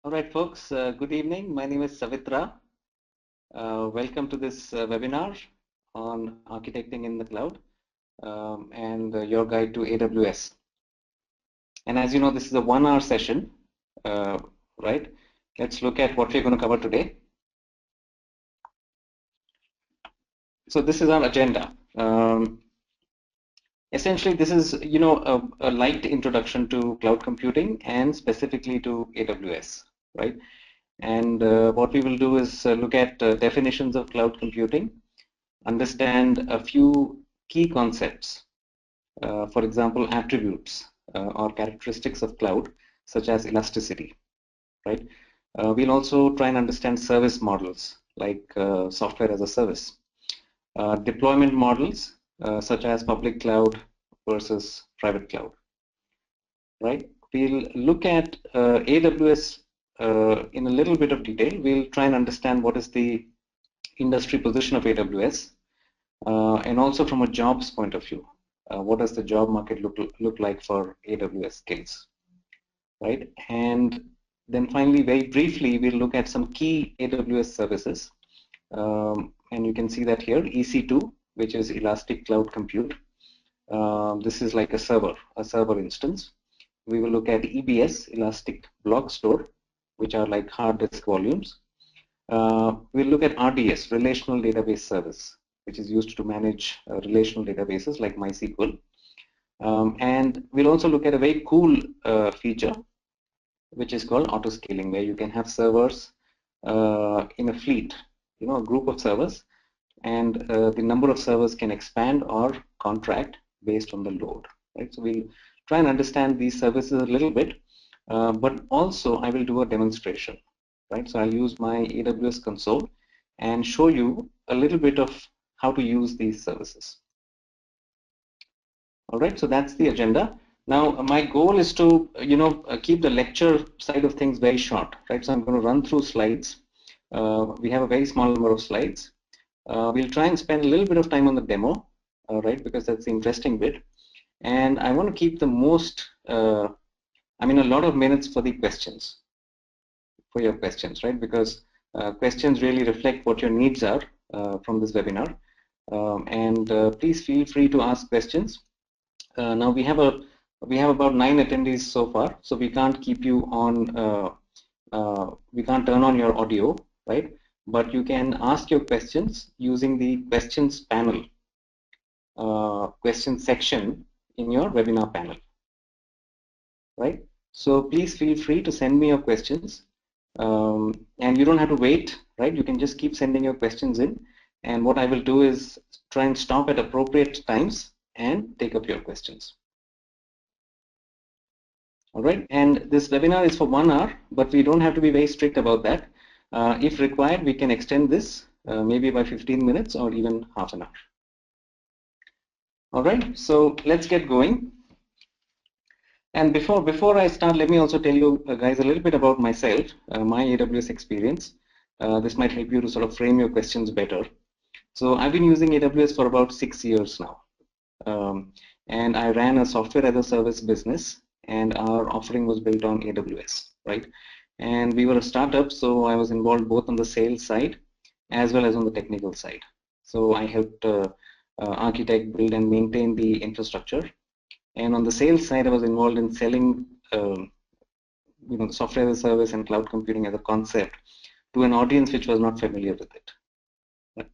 All right, folks, good evening. My name is Savitra. Welcome to this webinar on architecting in the cloud and your guide to AWS. And as you know, this is a 1-hour session, right? Let's look at what we're going to cover today. So this is our agenda. Essentially, this is, a light introduction to cloud computing and specifically to AWS, right? And what we will do is look at definitions of cloud computing, understand a few key concepts, for example, attributes or characteristics of cloud, such as elasticity, right? We'll also try and understand service models, like software as a service, deployment models, such as public cloud versus private cloud, right? We'll look at AWS in a little bit of detail. We'll try and understand what is the industry position of AWS, and also from a jobs point of view. What does the job market look like for AWS skills, right? And then finally, very briefly, we'll look at some key AWS services. And you can see that here, EC2, which is Elastic Cloud Compute. This is like a server instance. We will look at EBS, Elastic Block Store, which are like hard disk volumes. We'll look at RDS, Relational Database Service, which is used to manage relational databases like MySQL. And we'll also look at a very cool feature, which is called auto-scaling, where you can have servers in a fleet, a group of servers, and the number of servers can expand or contract based on the load, right? So we'll try and understand these services a little bit, but also I will do a demonstration, right? So I'll use my AWS console and show you a little bit of how to use these services. All right, so that's the agenda. Now, my goal is to, keep the lecture side of things very short, right? So I'm going to run through slides. We have a very small number of slides. We'll try and spend a little bit of time on the demo, right? Because that's the interesting bit. And I want to keep the most, a lot of minutes for the questions, for your questions, right? Because questions really reflect what your needs are from this webinar. Please feel free to ask questions. Now we have about 9 attendees so far, so we can't keep you on. We can't turn on your audio, right? But you can ask your questions using the questions panel, question section in your webinar panel, right? So please feel free to send me your questions, and you don't have to wait, right? You can just keep sending your questions in, and what I will do is try and stop at appropriate times and take up your questions. All right, and this webinar is for 1 hour, but we don't have to be very strict about that. If required, we can extend this maybe by 15 minutes or even half an hour. All right, so let's get going. And before I start, let me also tell you guys a little bit about myself, my AWS experience. This might help you to sort of frame your questions better. So I've been using AWS for about 6 years now. And I ran a software as a service business, and our offering was built on AWS, right? And we were a startup, so I was involved both on the sales side as well as on the technical side. So I helped architect, build, and maintain the infrastructure. And on the sales side, I was involved in selling, software as a service and cloud computing as a concept to an audience which was not familiar with it.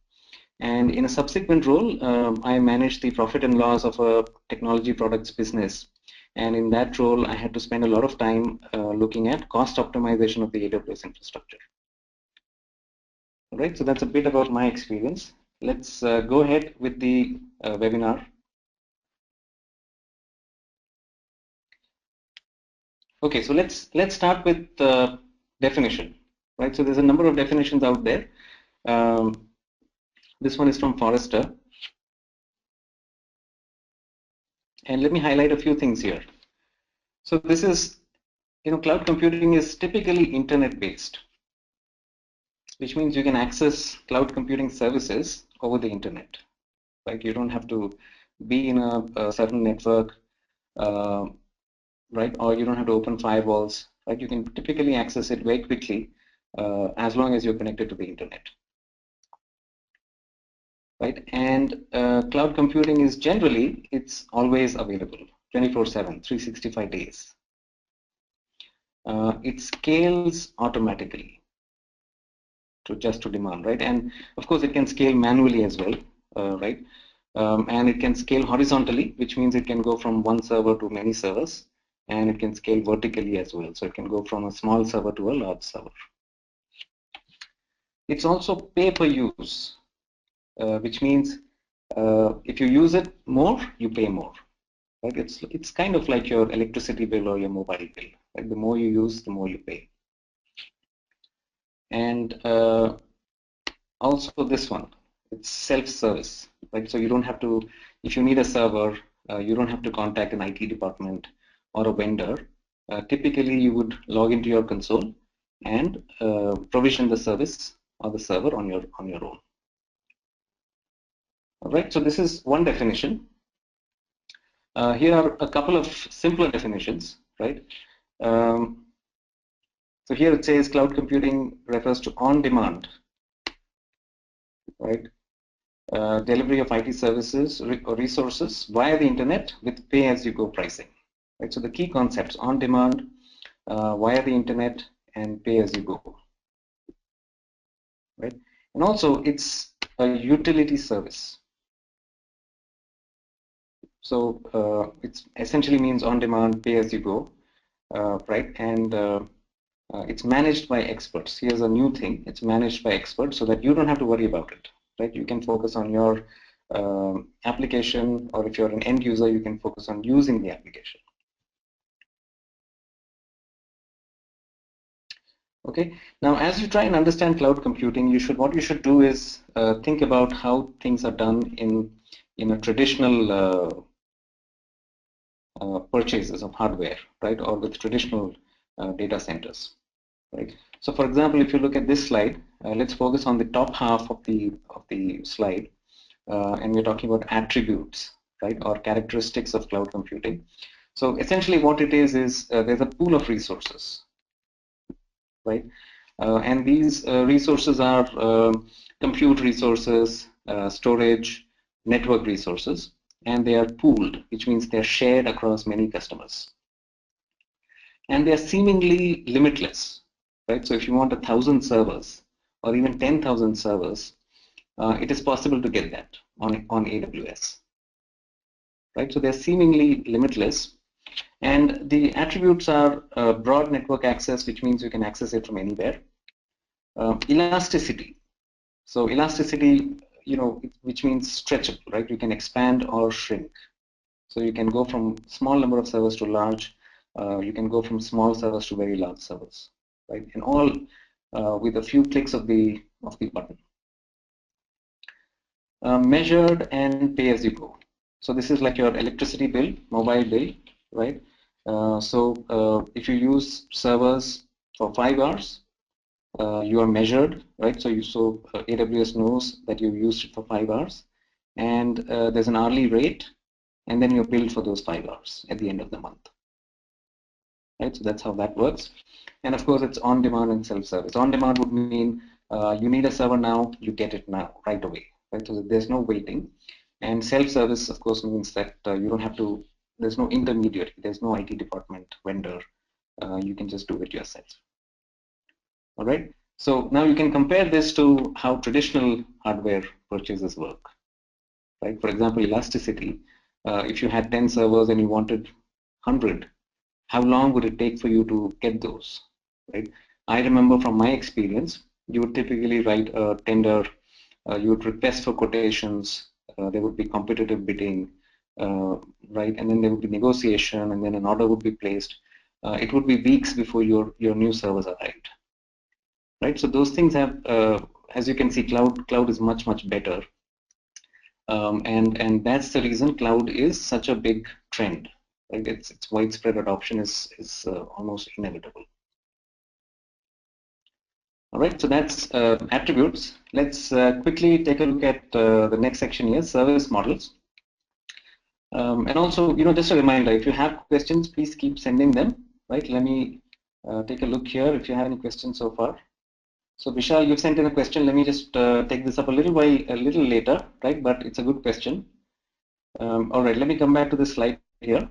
And in a subsequent role, I managed the profit and loss of a technology products business. And in that role, I had to spend a lot of time looking at cost optimization of the AWS infrastructure. All right, so that's a bit about my experience. Let's go ahead with the webinar. Okay, so let's start with the definition, right? So there's a number of definitions out there. This one is from Forrester. And let me highlight a few things here. So this is, cloud computing is typically internet-based, which means you can access cloud computing services over the internet, right? You don't have to be in a certain network, right? Or you don't have to open firewalls right? You can typically access it very quickly as long as you're connected to the internet, right? And cloud computing is generally, it's always available, 24/7, 365 days. It scales automatically to demand, right? And of course, it can scale manually as well, right? And it can scale horizontally, which means it can go from one server to many servers, and it can scale vertically as well. So it can go from a small server to a large server. It's also pay per use, which means if you use it more, you pay more. Right? It's kind of like your electricity bill or your mobile bill. Right? The more you use, the more you pay. And also this one, it's self-service, right? So you don't have to, if you need a server, you don't have to contact an IT department or a vendor. Typically, you would log into your console and provision the service or the server on your own. All right. So this is one definition. Here are a couple of simpler definitions, right? So here it says cloud computing refers to on-demand, right? Delivery of IT services or resources via the internet with pay-as-you-go pricing. Right? So the key concepts: on demand, via the internet, and pay-as-you-go. Right? And also, it's a utility service. So it essentially means on demand, pay-as-you-go, right? And it's managed by experts. Here's a new thing: it's managed by experts, so that you don't have to worry about it. Right? You can focus on your application, or if you're an end user, you can focus on using the application. Okay. Now, as you try and understand cloud computing, what you should do is think about how things are done in a traditional purchases of hardware, right, or with traditional data centers, right. So, for example, if you look at this slide, let's focus on the top half of the slide, and we're talking about attributes, right, or characteristics of cloud computing. So, essentially, what it is there's a pool of resources, right. And these resources are compute resources, storage, network resources, and they are pooled, which means they're shared across many customers. And they're seemingly limitless, right? So if you want 1,000 servers or even 10,000 servers, it is possible to get that on AWS, right? So they're seemingly limitless. And the attributes are broad network access, which means you can access it from anywhere. Elasticity. So elasticity, which means stretchable, right? You can expand or shrink. So you can go from small number of servers to large. You can go from small servers to very large servers, right? And all with a few clicks of the button. Measured and pay as you go. So this is like your electricity bill, mobile bill, right? So if you use servers for 5 hours, you are measured, right? So AWS knows that you used it for 5 hours, and there's an hourly rate, and then you're billed for those 5 hours at the end of the month, right? So that's how that works. And of course, it's on demand and self-service. On demand would mean you need a server now, you get it now, right away, right? So there's no waiting. And self-service, of course, means that you don't have to. There's no intermediary. There's no IT department, vendor. You can just do it yourself. All right. So now you can compare this to how traditional hardware purchases work, right? For example, elasticity. If you had 10 servers and you wanted 100, how long would it take for you to get those, right? I remember from my experience, you would typically write a tender, you would request for quotations, there would be competitive bidding, right? And then there would be negotiation, and then an order would be placed. It would be weeks before your new servers arrived. Right, so those things have, as you can see, cloud is much better, and that's the reason cloud is such a big trend. Right, its widespread adoption is almost inevitable. All right, so that's attributes. Let's quickly take a look at the next section here, service models. And also, just a reminder, if you have questions, please keep sending them. Right, let me take a look here if you have any questions so far. So Vishal, you've sent in a question. Let me just take this up a little later, right? But it's a good question. All right, let me come back to the slide here.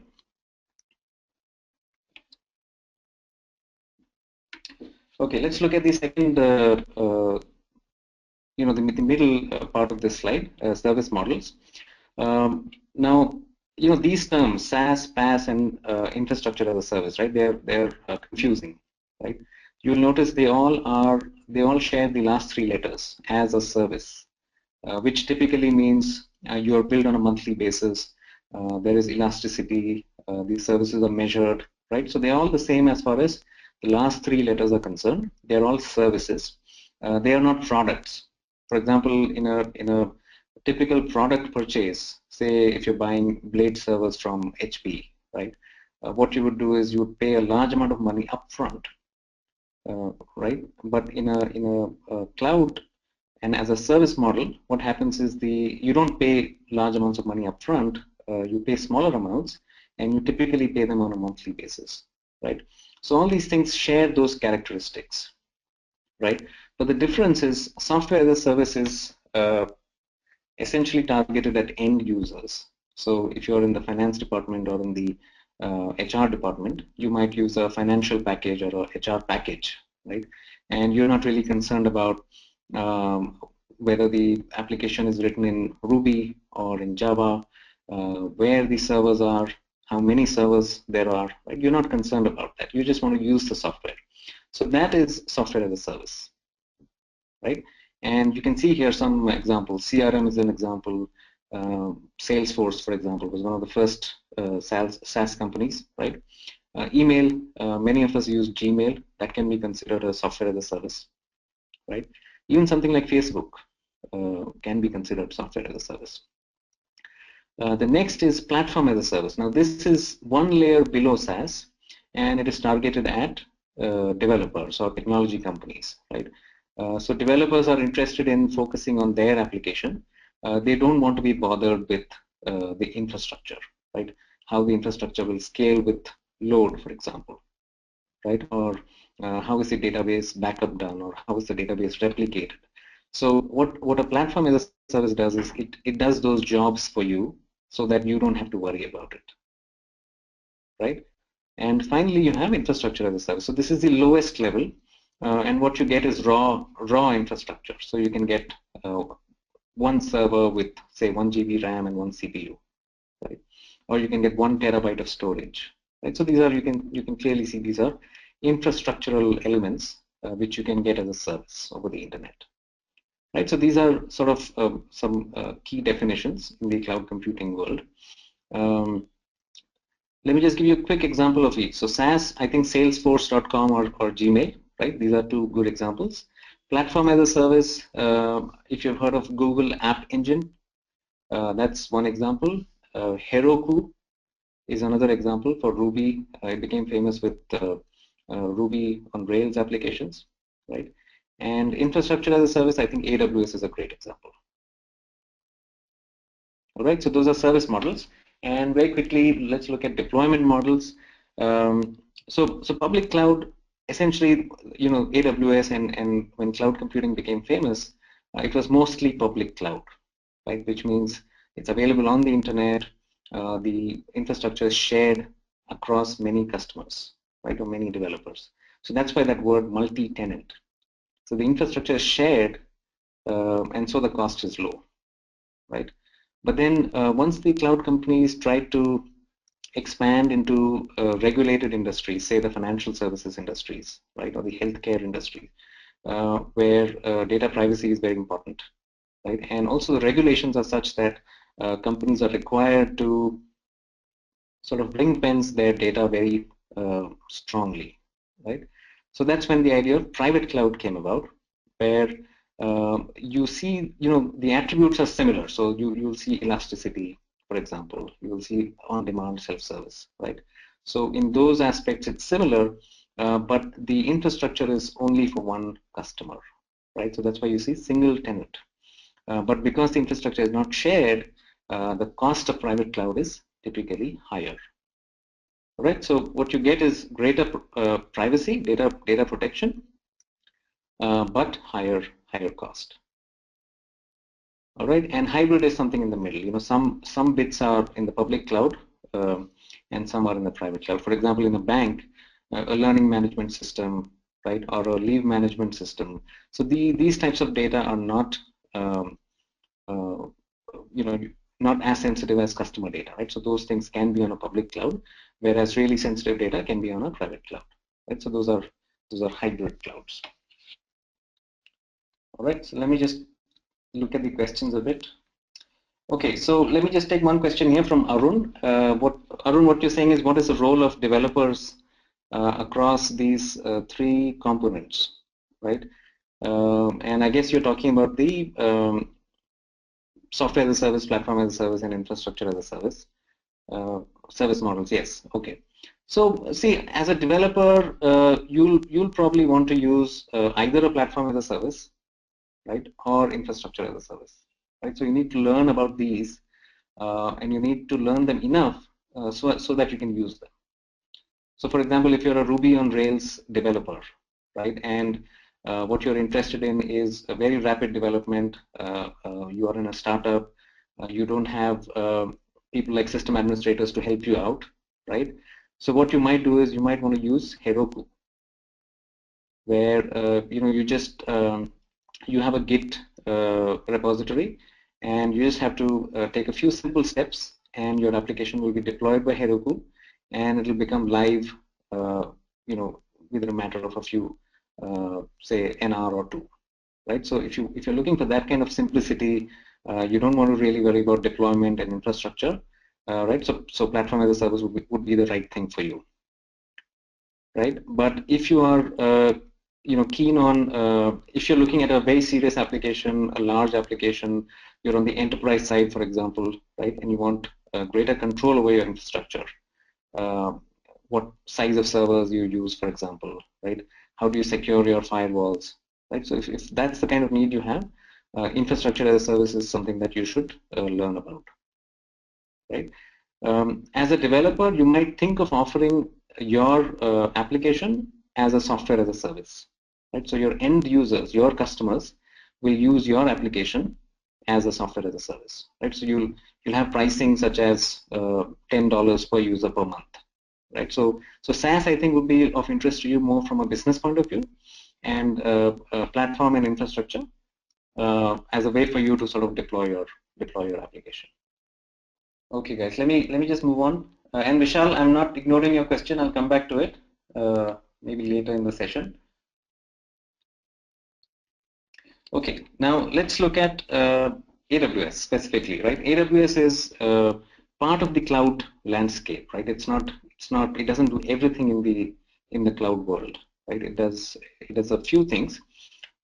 Okay, let's look at the second, the middle part of this slide, service models. Now, these terms, SaaS, PaaS, and infrastructure as a service, right? They're confusing, right? You'll notice they all share the last three letters, as a service, which typically means you are billed on a monthly basis. There is elasticity. These services are measured, right? So they're all the same as far as the last three letters are concerned. They're all services. They are not products. For example, in a typical product purchase, say if you're buying blade servers from HP, right? What you would do is you would pay a large amount of money upfront, right? But in a cloud and as a service model, what happens is you don't pay large amounts of money upfront. You pay smaller amounts, and you typically pay them on a monthly basis, right? So all these things share those characteristics, right? But the difference is software as a service is essentially targeted at end users. So if you're in the finance department or in the HR department, you might use a financial package or a HR package, right? And you're not really concerned about whether the application is written in Ruby or in Java, where the servers are, how many servers there are, right? You're not concerned about that. You just want to use the software. So that is software as a service, right? And you can see here some examples. CRM is an example. Salesforce, for example, was one of the first SaaS companies, right? Email, many of us use Gmail. That can be considered a software as a service, right? Even something like Facebook can be considered software as a service. The next is platform as a service. Now, this is one layer below SaaS, and it is targeted at developers or technology companies, right? So developers are interested in focusing on their application. They don't want to be bothered with the infrastructure, right? How the infrastructure will scale with load, for example, right? Or how is the database backup done, or how is the database replicated? So what a platform as a service does is it does those jobs for you so that you don't have to worry about it, right? And finally, you have infrastructure as a service. So this is the lowest level, and what you get is raw infrastructure. So you can get one server with, say, 1 GB RAM and one CPU, right? Or you can get 1 terabyte of storage, right? So these are, you can clearly see these are infrastructural elements which you can get as a service over the internet, right? So these are sort of some key definitions in the cloud computing world. Let me just give you a quick example of each. So SaaS, I think Salesforce.com or Gmail, right? These are two good examples. Platform as a service, if you've heard of Google App Engine, that's one example. Heroku is another example for Ruby. It became famous with Ruby on Rails applications, right? And infrastructure as a service, I think AWS is a great example. All right, so those are service models. And very quickly, let's look at deployment models. So public cloud, essentially, AWS and when cloud computing became famous, it was mostly public cloud, right? Which means it's available on the internet. The infrastructure is shared across many customers, right, or many developers. So that's why that word multi-tenant. So the infrastructure is shared, and so the cost is low, right? But then once the cloud companies tried to expand into regulated industries, say the financial services industries, right, or the healthcare industry, where data privacy is very important, right? And also the regulations are such that companies are required to sort of ring-fence their data very strongly, right? So that's when the idea of private cloud came about, where you see, the attributes are similar. So you'll see elasticity, for example. You will see on-demand self-service, right? So in those aspects, it's similar, but the infrastructure is only for one customer, right? So that's why you see single tenant. But because the infrastructure is not shared, the cost of private cloud is typically higher. Right. So what you get is greater privacy, data protection, but higher cost. All right. And hybrid is something in the middle. You know, some bits are in the public cloud, and some are in the private cloud. For example, in a bank, a learning management system, right, or a leave management system. So these types of data are not, uh, you know, not as sensitive as customer data, right? So those things can be on a public cloud, whereas really sensitive data can be on a private cloud, right? So those are hybrid clouds. All right. So let me just look at the questions a bit. Okay, so let me just take one question here from Arun. What you're saying is, what is the role of developers across these three components, right? And I guess you're talking about the software as a service, platform as a service, and infrastructure as a service service models. Yes. Okay. So see, as a developer, you'll probably want to use either a platform as a service, right, or infrastructure as a service, right? So you need to learn about these. And you need to learn them enough so that you can use them. So for example, if you're a Ruby on Rails developer, right, and what you're interested in is a very rapid development, you are in a startup, you don't have people like system administrators to help you out, right? So what you might do is you might want to use Heroku, where you just you have a Git repository, and you just have to take a few simple steps, and your application will be deployed by Heroku, and it will become live, within a matter of a few, say, an hour or two, right? So if you're looking for that kind of simplicity, you don't want to really worry about deployment and infrastructure, right? So platform as a service would be the right thing for you, right? But if you are keen on, if you're looking at a very serious application, a large application, you're on the enterprise side, for example, right, and you want greater control over your infrastructure, what size of servers you use, for example, right, how do you secure your firewalls, right? So if that's the kind of need you have, infrastructure as a service is something that you should learn about, right? As a developer, you might think of offering your application as a software as a service, right? So your end users, your customers, will use your application as a software as a service, right? So you'll have pricing such as $10 per user per month, right? So SaaS, I think, would be of interest to you more from a business point of view, and platform and infrastructure as a way for you to sort of deploy your application. Okay, guys, let me just move on. And Vishal, I'm not ignoring your question. I'll come back to it maybe later in the session. Okay, now let's look at AWS specifically, right? AWS is part of the cloud landscape, right? It doesn't do everything in the cloud world, right? It does a few things.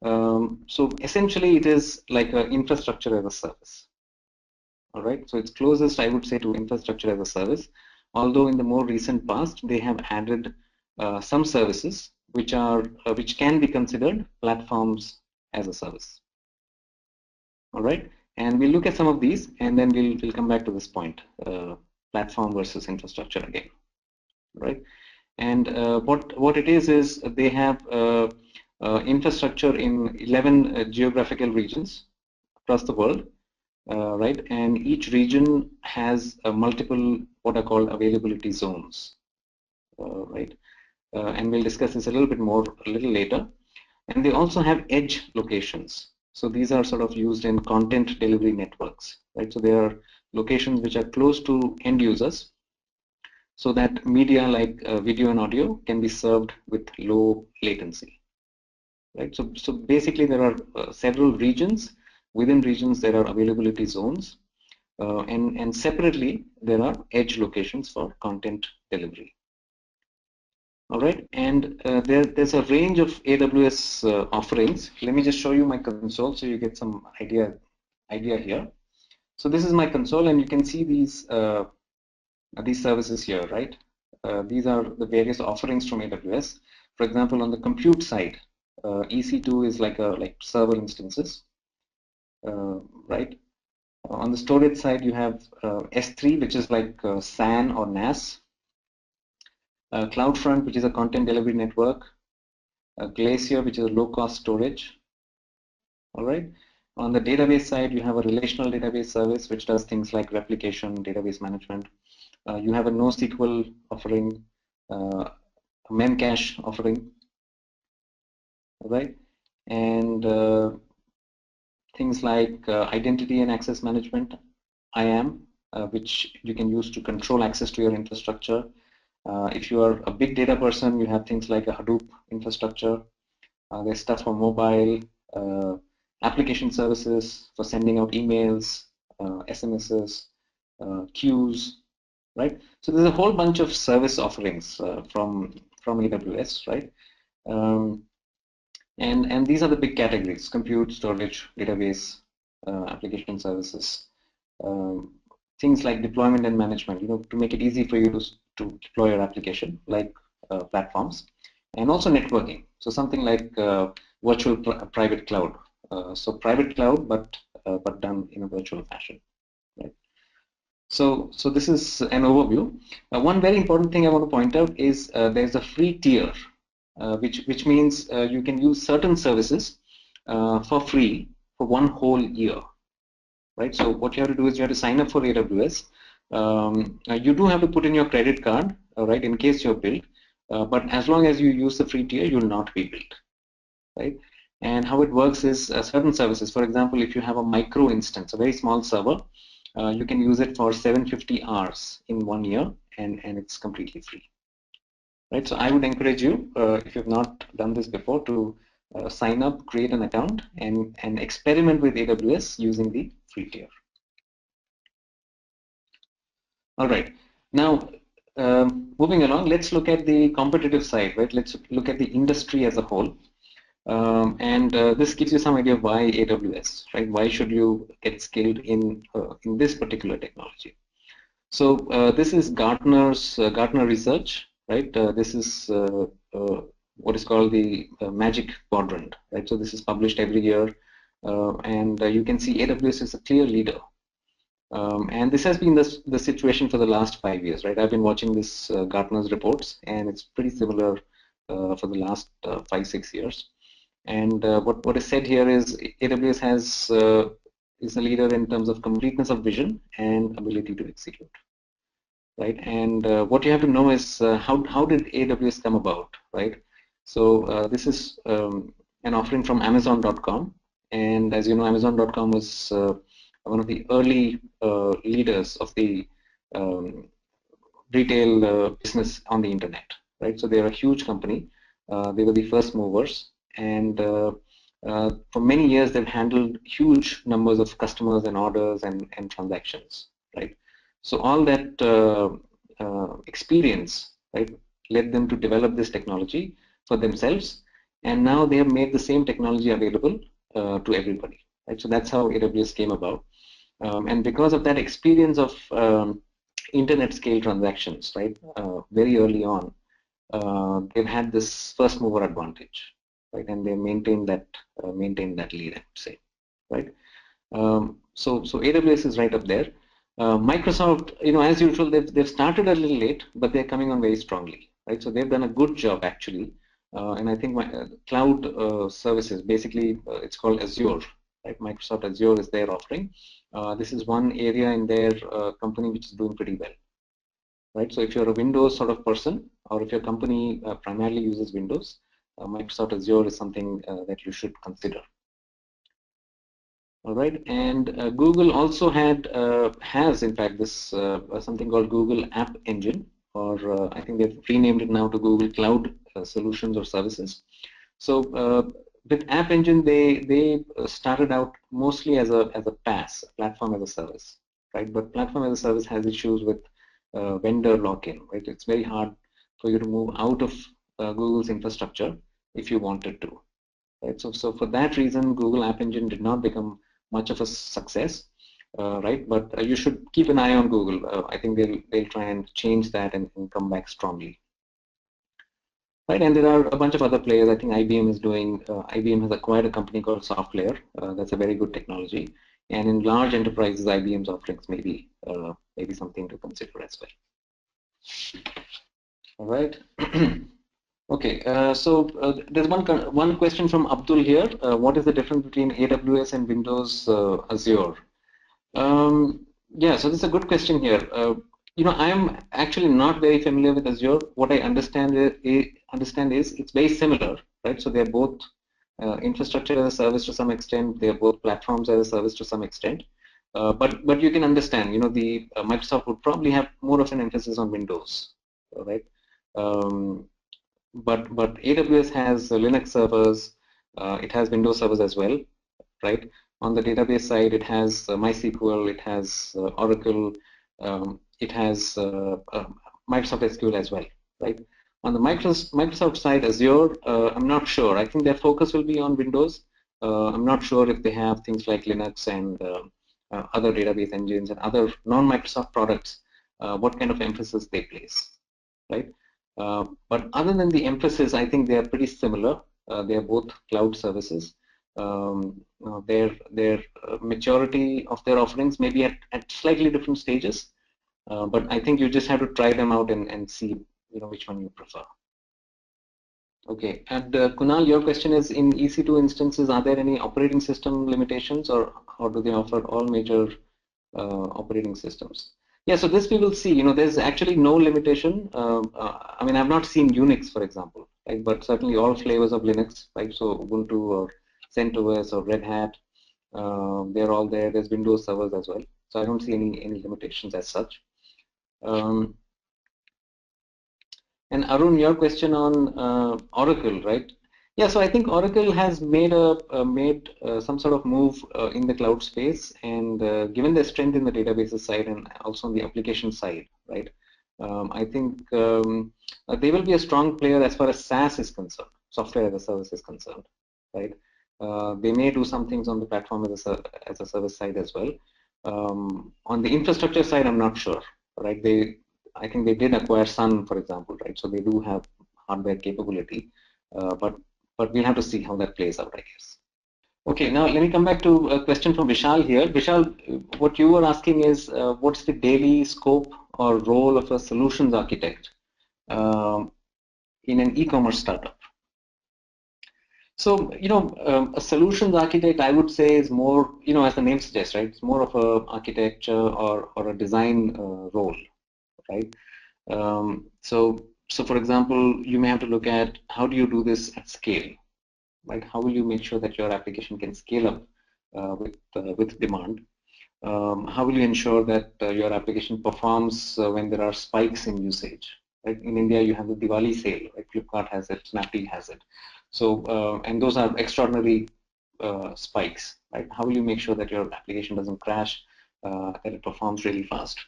So essentially, it is like an infrastructure as a service. All right, so it's closest, I would say, to infrastructure as a service, although in the more recent past they have added some services which can be considered platforms as a service. All right, and we'll look at some of these, and then we'll come back to this point, platform versus infrastructure again. Right, and what it is they have infrastructure in 11 geographical regions across the world. Right, and each region has multiple what are called availability zones, right, and we'll discuss this a little bit more a little later. And they also have edge locations. So these are sort of used in content delivery networks, right? So there are locations which are close to end users, so that media like video and audio can be served with low latency, right? So basically there are several regions. Within regions there are availability zones, and separately there are edge locations for content delivery. All right, and there's a range of AWS offerings. Let me just show you my console so you get some idea here. So this is my console, and you can see these services here, right? These are the various offerings from AWS. For example, on the compute side, EC2 is like server instances, right? On the storage side, you have S3, which is like SAN or NAS. CloudFront, which is a content delivery network, Glacier, which is a low-cost storage. All right. On the database side, you have a relational database service, which does things like replication, database management. You have a NoSQL offering, a Memcache offering, all right, and things like identity and access management, IAM, which you can use to control access to your infrastructure. If you are a big data person, you have things like a Hadoop infrastructure. There's stuff for mobile, application services for sending out emails, SMSs, queues, right? So there's a whole bunch of service offerings from AWS, right? And these are the big categories: compute, storage, database, application services. Things like deployment and management, to make it easy for you to deploy your application, like platforms, and also networking. So something like virtual private cloud. So private cloud, but done in a virtual fashion, right? So this is an overview. One very important thing I want to point out is there's a free tier, which means you can use certain services for free for one whole year. Right, so what you have to do is you have to sign up for AWS. You do have to put in your credit card, right, in case you're billed. But as long as you use the free tier, you will not be billed, right? And how it works is certain services. For example, if you have a micro instance, a very small server, you can use it for 750 hours in 1 year, and it's completely free, right? So I would encourage you, if you've not done this before, to sign up, create an account, and experiment with AWS using the free tier. All right. Now, moving along, let's look at the competitive side, right? Let's look at the industry as a whole. This gives you some idea of why AWS, right? Why should you get skilled in this particular technology? So this is Gartner's Gartner research, right? This is what is called the Magic Quadrant, right? So this is published every year, and you can see AWS is a clear leader. And this has been the situation for the last 5 years, right? I've been watching this Gartner's reports, and it's pretty similar for the last 5-6 years. And what is said here is AWS is a leader in terms of completeness of vision and ability to execute, right? And what you have to know is how did AWS come about, right? So this is an offering from Amazon.com, and as you know, Amazon.com was one of the early leaders of the retail business on the internet, right? So they're a huge company. They were the first movers, and for many years they've handled huge numbers of customers and orders and transactions, right? So all that experience, right, led them to develop this technology for themselves, and now they have made the same technology available to everybody, right? So that's how AWS came about. And because of that experience of internet scale transactions, right, very early on, they've had this first mover advantage, right, and they maintain that lead, I would say, right. So AWS is right up there. Microsoft, as usual, they've started a little late, but they're coming on very strongly, right. So they've done a good job actually, and I think cloud services, basically, it's called Azure. Right, Microsoft Azure is their offering. This is one area in their company which is doing pretty well. Right, so if you're a Windows sort of person, or if your company primarily uses Windows, Microsoft Azure is something that you should consider. All right, and Google also has in fact this something called Google App Engine, or I think they've renamed it now to Google Cloud Solutions or Services. So with App Engine, they started out mostly as a PaaS, platform as a service, right? But platform as a service has issues with vendor lock-in, right? It's very hard for you to move out of Google's infrastructure if you wanted to, right? So for that reason, Google App Engine did not become much of a success, right? But you should keep an eye on Google. I think they'll try and change that and come back strongly. Right, and there are a bunch of other players. I think IBM is doing. IBM has acquired a company called SoftLayer. That's a very good technology. And in large enterprises, IBM's offerings may be something to consider as well. All right. Okay, there's one question from Abdul here. What is the difference between AWS and Windows Azure? Yeah, so this is a good question here. I am actually not very familiar with Azure. What I understand is it's very similar, right? So they're both infrastructure as a service to some extent. They're both platforms as a service to some extent. But you can understand, the Microsoft would probably have more of an emphasis on Windows, right? Um, but AWS has Linux servers. It has Windows servers as well, right? On the database side, it has MySQL, it has Oracle, it has Microsoft SQL as well, right? On the Microsoft side, Azure, I'm not sure. I think their focus will be on Windows. I'm not sure if they have things like Linux and other database engines and other non-Microsoft products, what kind of emphasis they place, right? But other than the emphasis, I think they are pretty similar. They are both cloud services. Their maturity of their offerings may be at slightly different stages, but I think you just have to try them out and see which one you prefer. Okay, and Kunal, your question is, in EC2 instances, are there any operating system limitations, or do they offer all major operating systems? Yeah, so this we will see. There's actually no limitation. I mean, I've not seen Unix, for example, right? But certainly all flavors of Linux, right? So Ubuntu or CentOS or Red Hat, they're all there. There's Windows servers as well. So I don't see any limitations as such. And Arun, your question on Oracle, right? Yeah, so I think Oracle has made some sort of move in the cloud space, and given their strength in the databases side and also on the application side, right? I think they will be a strong player as far as SaaS is concerned, software as a service is concerned, right? They may do some things on the platform as a service side as well. On the infrastructure side, I'm not sure, right? I think they did acquire Sun, for example, right? So they do have hardware capability, but we'll have to see how that plays out, I guess. Okay, now let me come back to a question from Vishal here. Vishal, what you were asking is, what's the daily scope or role of a solutions architect in an e-commerce startup? So, a solutions architect, I would say, is more, as the name suggests, right? It's more of a architecture or a design role, right? So for example, you may have to look at how do you do this at scale, right? How will you make sure that your application can scale up with demand? How will you ensure that your application performs when there are spikes in usage? Right? In India, you have the Diwali sale, right? Flipkart has it, Snapdeal has it. So, and those are extraordinary spikes, right? How will you make sure that your application doesn't crash, that it performs really fast?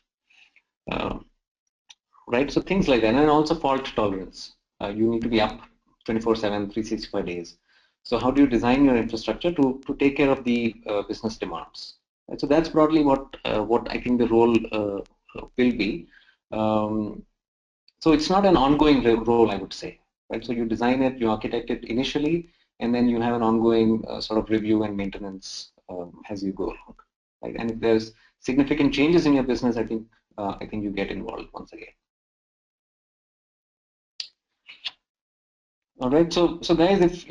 Right? So things like that, and also fault tolerance. You need to be up 24/7, 365 days. So how do you design your infrastructure to take care of the business demands? Right? So that's broadly what I think the role will be. So it's not an ongoing role, I would say. Right? So you design it, you architect it initially, and then you have an ongoing sort of review and maintenance as you go along. Right? And if there's significant changes in your business, I think you get involved once again. All right, so guys, if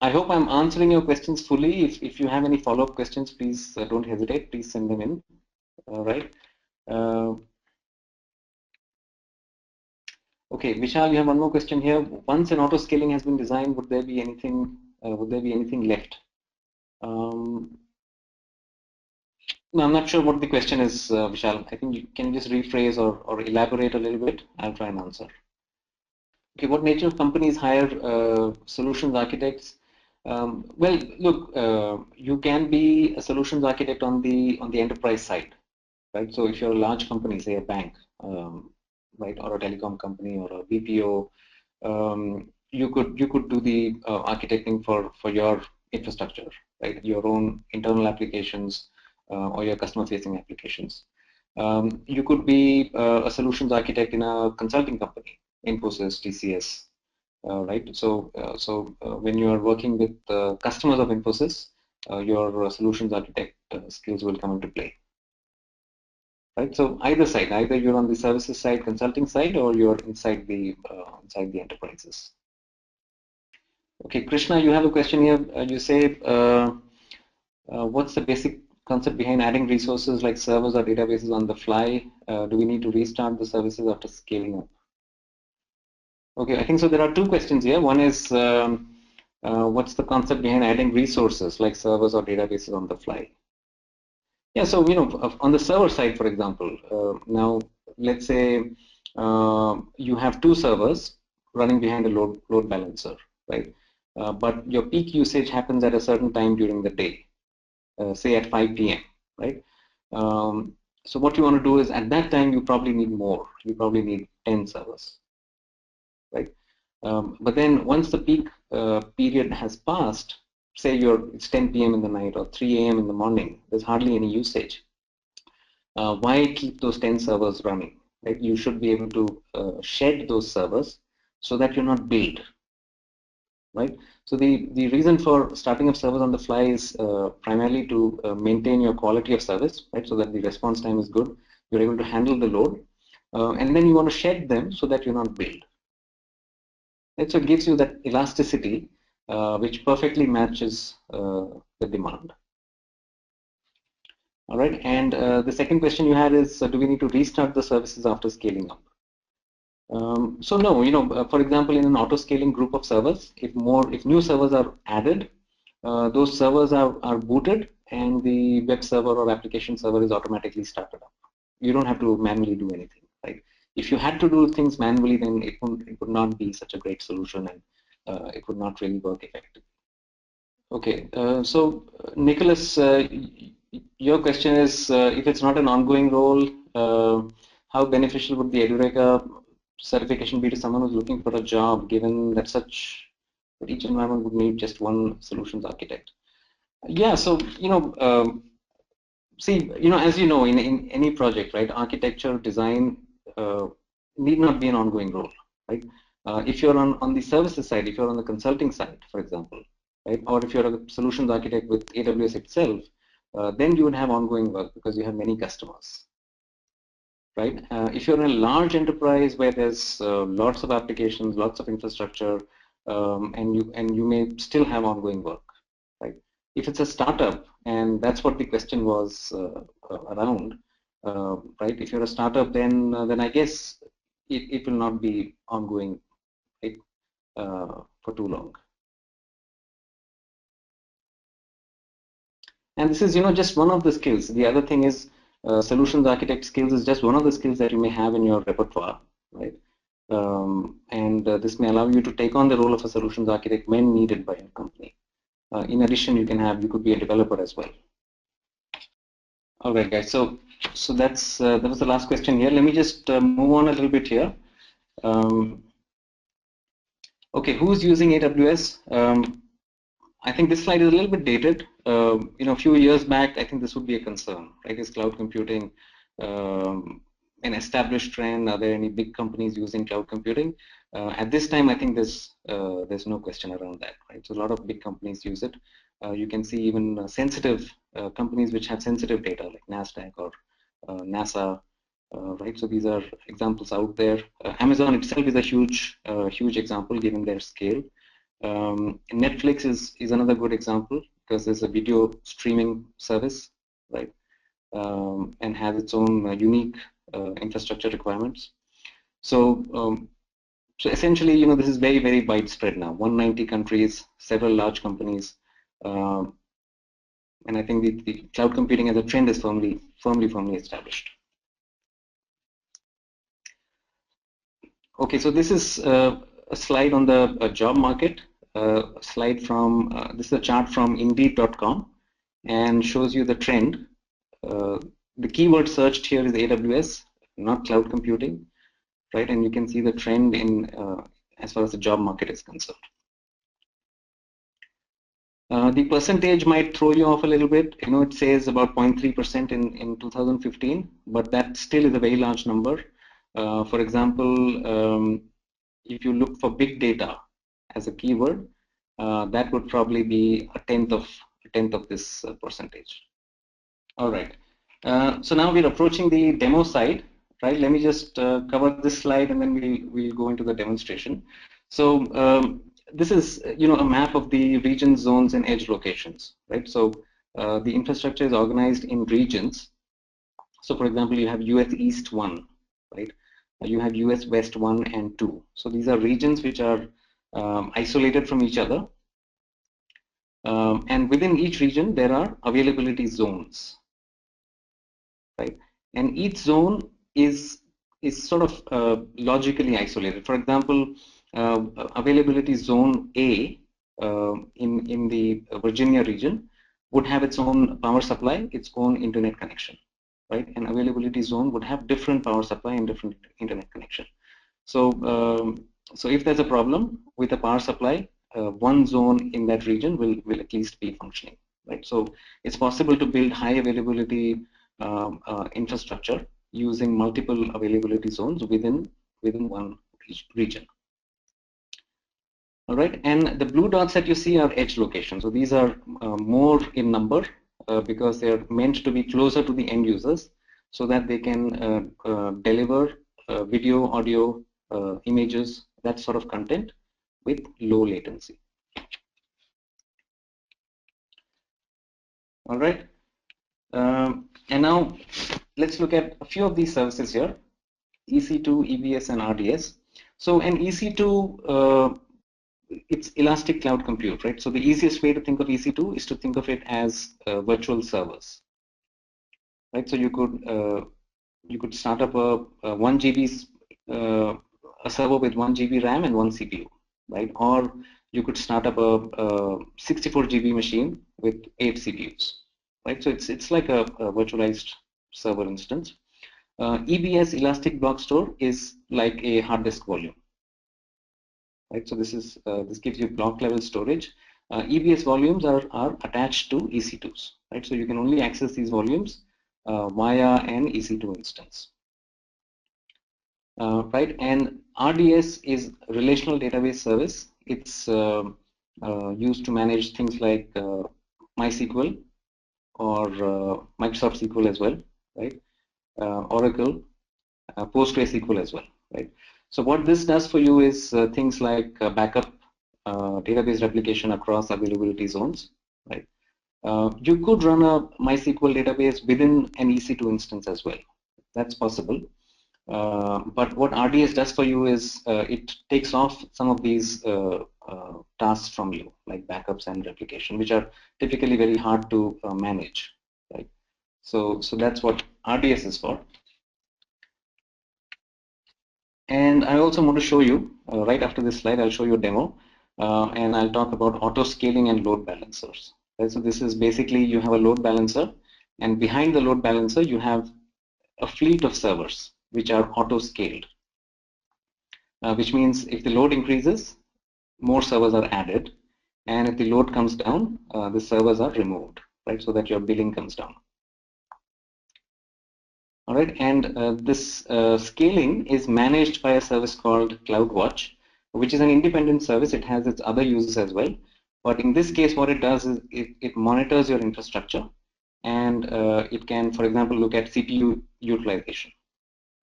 I hope I'm answering your questions fully. If you have any follow-up questions, please don't hesitate. Please send them in. All right. Okay, Vishal, you have one more question here. Once an auto scaling has been designed, would there be anything? Left? No, I'm not sure what the question is, Vishal. I think you can just rephrase or elaborate a little bit. I'll try and answer. Okay, what nature of companies hire solutions architects? Well, look, you can be a solutions architect on the enterprise side, right? So if you're a large company, say a bank, right, or a telecom company or a BPO, you could do the architecting for your infrastructure, right? Your own internal applications or your customer-facing applications. You could be a solutions architect in a consulting company, Infosys, TCS, right? So, when you are working with customers of Infosys, your solutions architect skills will come into play. right? So either side, either you're on the services side, consulting side, or you're inside the enterprises. Okay, Krishna, you have a question here. You say, what's the basic concept behind adding resources like servers or databases on the fly? Do we need to restart the services after scaling up? Okay, I think so. There are two questions here. One is, what's the concept behind adding resources like servers or databases on the fly? Yeah, so on the server side, for example, now let's say you have two servers running behind a load balancer, right? But your peak usage happens at a certain time during the day, say at 5 p.m., right? So what you want to do is at that time you probably need more. You probably need 10 servers, right? But then once the peak period has passed, say it's 10 p.m. in the night or 3 a.m. in the morning, there's hardly any usage. Why keep those 10 servers running? Right? You should be able to shed those servers so that you're not billed, right? So the reason for starting up servers on the fly is primarily to maintain your quality of service, right? So that the response time is good, you're able to handle the load, and then you want to shed them so that you're not billed. Right? So it gives you that elasticity, which perfectly matches the demand. All right, and the second question you had is, do we need to restart the services after scaling up? So no, for example, in an auto-scaling group of servers, if new servers are added, those servers are booted, and the web server or application server is automatically started up. You don't have to manually do anything, right? If you had to do things manually, then it would not be such a great solution, and it would not really work effectively. Okay, so Nicholas, your question is, if it's not an ongoing role, how beneficial would the Edureka certification be to someone who's looking for a job, given that each environment would need just one solutions architect? Yeah, so see, as you know, in any project, right, architecture design need not be an ongoing role, right? If you're on the services side, if you're on the consulting side, for example, right, or if you're a solutions architect with AWS itself, then you would have ongoing work because you have many customers, right? If you're in a large enterprise where there's lots of applications, lots of infrastructure, and you may still have ongoing work, right? If it's a startup, and that's what the question was around, right? If you're a startup, then I guess it will not be ongoing, right, for too long. And this is, just one of the skills. The other thing is solutions architect skills is just one of the skills that you may have in your repertoire, right? And this may allow you to take on the role of a solutions architect when needed by your company. In addition, you could be a developer as well. All right, guys. So that was the last question here. Let me just move on a little bit here. Okay, who's using AWS? I think this slide is a little bit dated. A few years back, I think this would be a concern, right? Is cloud computing an established trend? Are there any big companies using cloud computing? At this time, I think there's no question around that, right? So a lot of big companies use it. You can see even sensitive companies which have sensitive data like NASDAQ or NASA, right? So these are examples out there. Amazon itself is a huge example given their scale. Netflix is another good example because there's a video streaming service, right? And has its own unique infrastructure requirements. So essentially, this is very, very widespread now. 190 countries, several large companies, and I think the cloud computing as a trend is firmly established. Okay, so this is a slide on the job market. Slide from this is a chart from Indeed.com and shows you the trend. The keyword searched here is AWS, not cloud computing, right? And you can see the trend in as far as the job market is concerned. The percentage might throw you off a little bit. It says about 0.3% in 2015, but that still is a very large number. For example, if you look for big data as a keyword, that would probably be a tenth of this percentage. All right. So now we're approaching the demo side, right? Let me just cover this slide and then we'll go into the demonstration. So this is a map of the region, zones, and edge locations, right? So the infrastructure is organized in regions. So for example, you have US East 1, right? You have US West 1 and 2. So these are regions which are isolated from each other. And within each region, there are availability zones, right? And each zone is sort of logically isolated. For example, availability zone A in the Virginia region would have its own power supply, its own internet connection, right? And availability zone would have different power supply and different internet connection. So, so if there's a problem with the power supply, one zone in that region will at least be functioning, right? So it's possible to build high availability infrastructure using multiple availability zones within one region. All right, and the blue dots that you see are edge locations. So these are more in number because they're meant to be closer to the end users so that they can deliver video, audio, images, that sort of content with low latency. All right, and now let's look at a few of these services here: EC2, EBS, and RDS. So an EC2 it's elastic cloud compute, right? So the easiest way to think of EC2 is to think of it as virtual servers, right? So you could start up a 1 GB a server with 1 GB RAM and 1 CPU, right? Or you could start up a 64 GB machine with 8 CPUs, right? So it's like a virtualized server instance. EBS, Elastic Block Store, is like a hard disk volume. Right, so this gives you block level storage. EBS volumes are attached to EC2s, right? So you can only access these volumes via an EC2 instance, right? And RDS is relational database service. It's used to manage things like MySQL or Microsoft SQL as well, right? Oracle, PostgreSQL as well, right? So what this does for you is things like backup, database replication across availability zones, right? You could run a MySQL database within an EC2 instance as well. That's possible. But what RDS does for you is it takes off some of these tasks from you, like backups and replication, which are typically very hard to manage, right? So that's what RDS is for. And I also want to show you, right after this slide, I'll show you a demo, and I'll talk about auto scaling and load balancers. Right, so this is basically, you have a load balancer, and behind the load balancer, you have a fleet of servers which are auto scaled, which means if the load increases, more servers are added, and if the load comes down, the servers are removed, right, so that your billing comes down. All right, and this scaling is managed by a service called CloudWatch, which is an independent service. It has its other uses as well. But in this case, what it does is it monitors your infrastructure, and it can, for example, look at CPU utilization.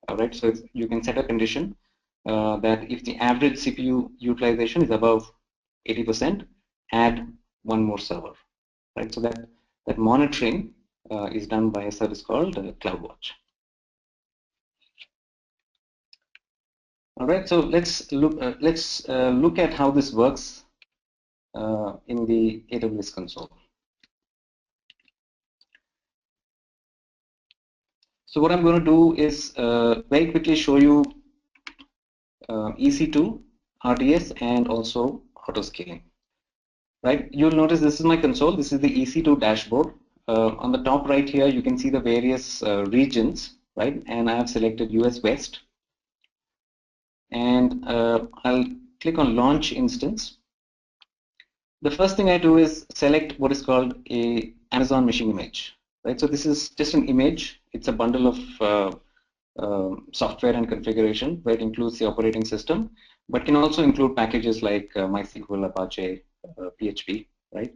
All right, so you can set a condition that if the average CPU utilization is above 80%, add one more server. Right, so that monitoring is done by a service called CloudWatch. All right, so let's look at how this works in the AWS console. So what I'm going to do is very quickly show you EC2, RDS, and also auto scaling. Right, you'll notice this is my console. This is the EC2 dashboard. On the top right here, you can see the various regions, right? And I have selected US West. And I'll click on Launch Instance. The first thing I do is select what is called a Amazon machine image, right? So this is just an image. It's a bundle of software and configuration where it includes the operating system, but can also include packages like MySQL, Apache, PHP, right?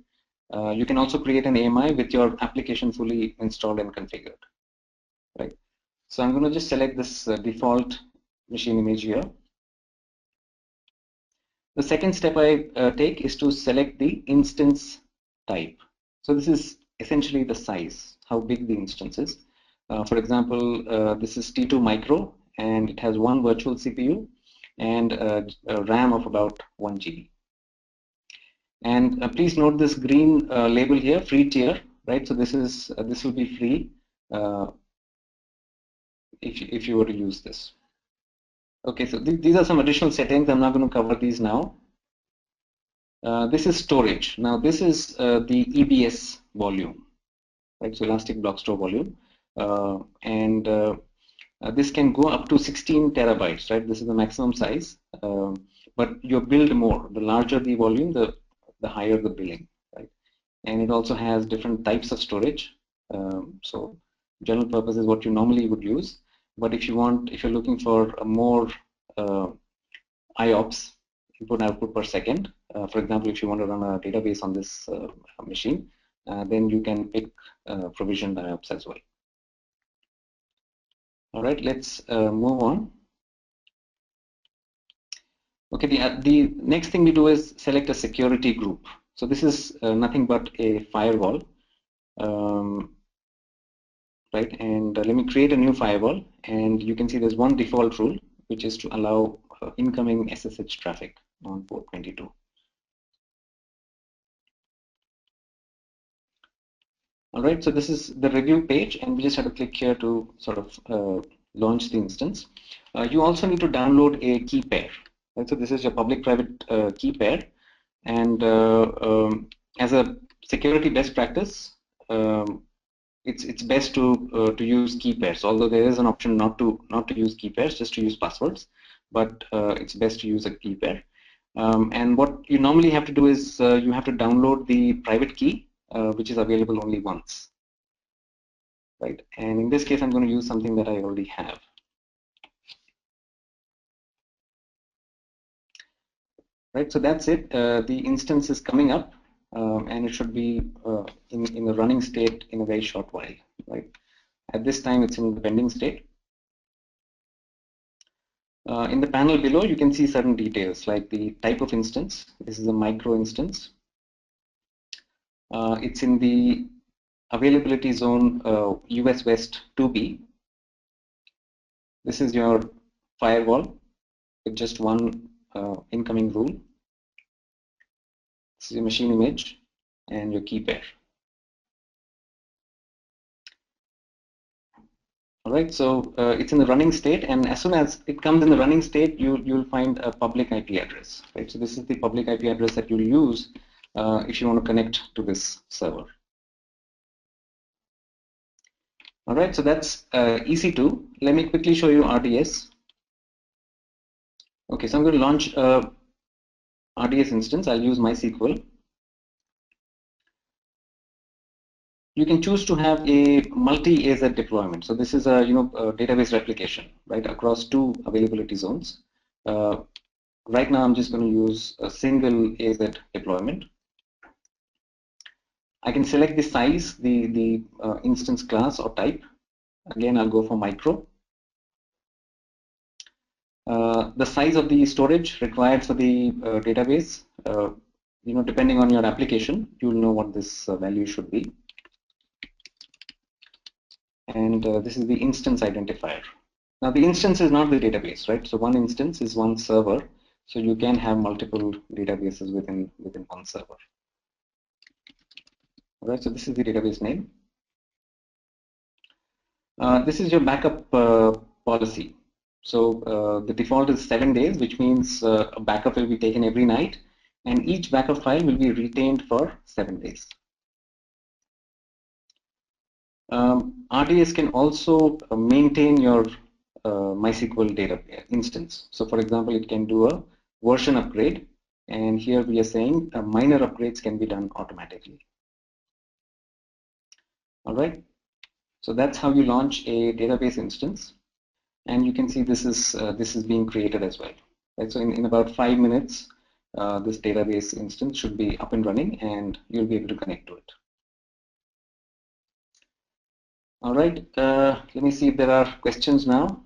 You can also create an AMI with your application fully installed and configured. right? So I'm going to just select this default machine image here. The second step I take is to select the instance type. So this is essentially the size, how big the instance is. For example, this is T2 micro, and it has one virtual CPU and a RAM of about 1 GB. And please note this green label here, free tier, right? So this will be free if you were to use this. Okay, so these are some additional settings. I'm not going to cover these now. This is storage. Now this is the EBS volume, right? So Elastic Block Store volume, and this can go up to 16 terabytes, right? This is the maximum size, but you build more. The larger the volume, the higher the billing, right? And it also has different types of storage. So general purpose is what you normally would use, but if you're looking for a more IOPS, input output per second. For example, if you want to run a database on this machine, then you can pick provisioned IOPS as well. All right, let's move on. Okay, the next thing we do is select a security group. So this is nothing but a firewall, right? And let me create a new firewall, and you can see there's one default rule, which is to allow incoming SSH traffic on port 22. All right, so this is the review page, and we just have to click here to sort of launch the instance. You also need to download a key pair. Right? So this is your public-private key pair, and as a security best practice, it's best to use key pairs. Although there is an option not to use key pairs, just to use passwords, but it's best to use a key pair. And what you normally have to do is you have to download the private key, which is available only once, right? And in this case, I'm going to use something that I already have. Right, so that's it. The instance is coming up, and it should be in the running state in a very short while, right? At this time, it's in the pending state. In the panel below, you can see certain details like the type of instance. This is a micro instance. It's in the availability zone US West 2B. This is your firewall with just one incoming rule. This is your machine image and your key pair. All right, so it's in the running state, and as soon as it comes in the running state, you'll find a public IP address. Right, so this is the public IP address that you'll use if you want to connect to this server. All right, so that's EC2. Let me quickly show you RDS. Okay, so I'm going to launch a RDS instance. I'll use MySQL. You can choose to have a multi-AZ deployment. So this is a database replication, right, across two availability zones. Right now, I'm just going to use a single AZ deployment. I can select the size, the instance class or type. Again, I'll go for micro. The size of the storage required for the database, depending on your application, you'll know what this value should be. And this is the instance identifier. Now, the instance is not the database, right? So one instance is one server. So you can have multiple databases within one server. All right, so this is the database name. This is your backup policy. So the default is 7 days, which means a backup will be taken every night, and each backup file will be retained for 7 days. RDS can also maintain your MySQL data instance. So for example, it can do a version upgrade, and here we are saying minor upgrades can be done automatically. All right, so that's how you launch a database instance, and you can see this is being created as well. Right? So in about 5 minutes, this database instance should be up and running, and you'll be able to connect to it. All right, let me see if there are questions now.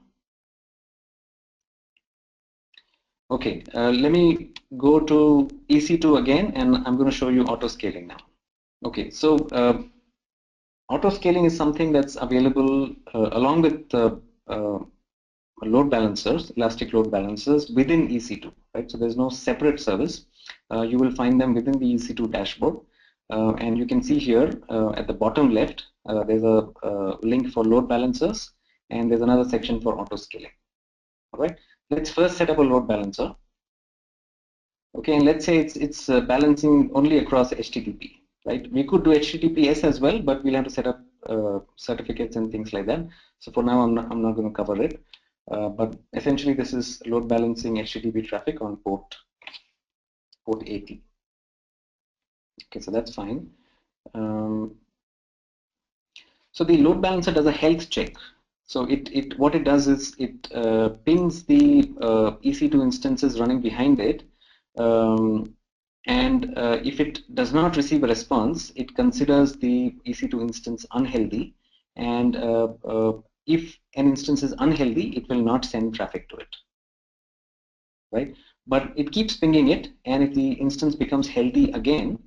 Okay, let me go to EC2 again, and I'm going to show you auto scaling now. Okay, so auto scaling is something that's available along with load balancers, elastic load balancers within EC2, right? So there's no separate service. You will find them within the EC2 dashboard. And you can see here at the bottom left, there's a link for load balancers, and there's another section for auto scaling. All right, let's first set up a load balancer. Okay, and let's say it's balancing only across HTTP, right? We could do HTTPS as well, but we'll have to set up certificates and things like that. So for now, I'm not going to cover it. But essentially, this is load balancing HTTP traffic on port 80. Okay, so that's fine. So the load balancer does a health check. So what it does is it pings the EC2 instances running behind it, and if it does not receive a response, it considers the EC2 instance unhealthy, and if an instance is unhealthy, it will not send traffic to it, right? But it keeps pinging it, and if the instance becomes healthy again,